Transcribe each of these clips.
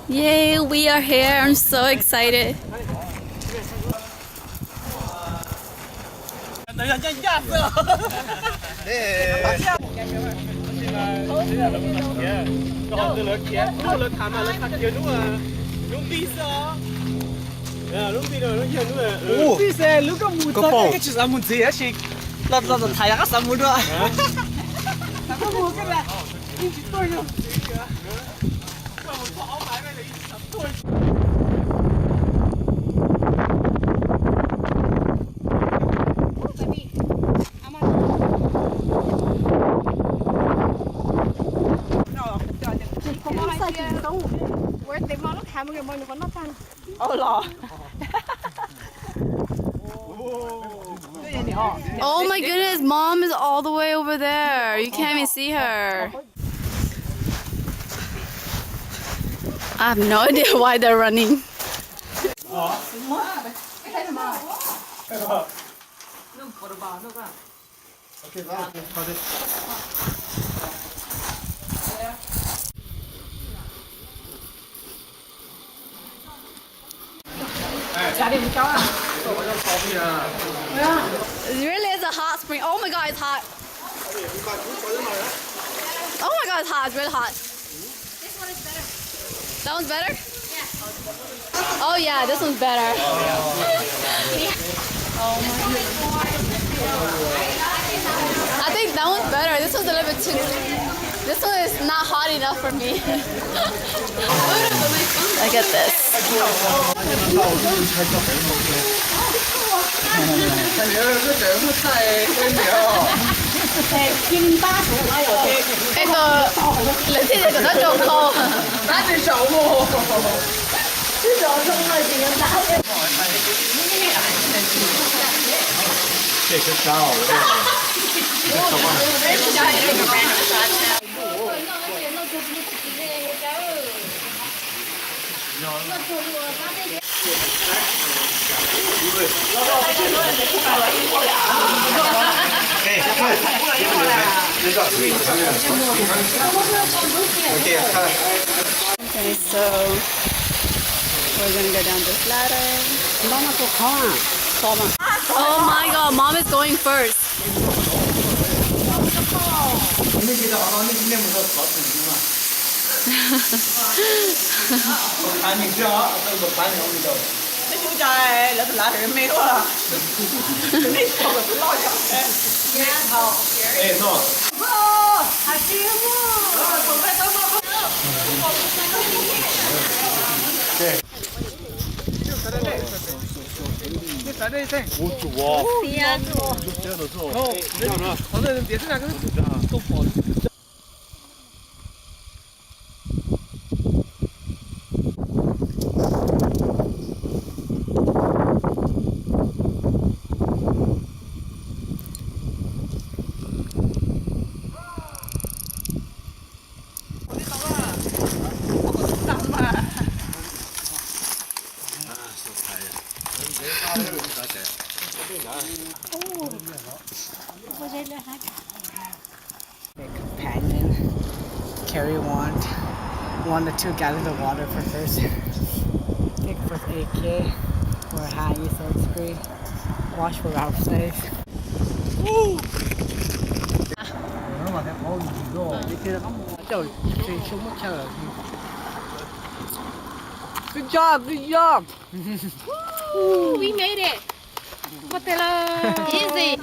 Yay, we are here. I'm so excited. Bisa lu kan muter ke cuma muter ya sih. Lalu thaya kan samudra. Aku mau ke lah. Ini tu yo. Oh my goodness, mom is all the way over there. You can't even see her. I have no idea why they're running. It really is a hot spring. Oh my god, it's hot. Oh my god, it's hot. It's really hot. This one is better. That one's better? Yeah. Oh yeah, this one's better. I think that one's better. This one's a little bit too. This one is not hot enough for me. Look at this. Cái lưỡi thì của nó trộn khô. Okay, so we're gonna go down this ladder. Oh my god, mom is going first. Companion, carry one to 2 gallons of water for first. Take first AK for high sunscreen. Wash for our face. Good job, good job. Ooh, we made it. Easy.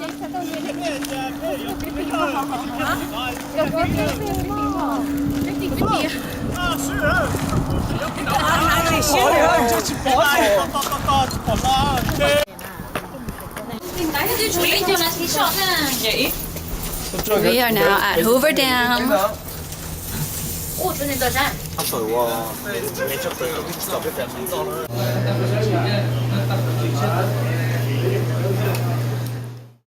We are now at Hoover Dam. 哦，真係多謝。黑水喎，未出水都就俾人睇到啦。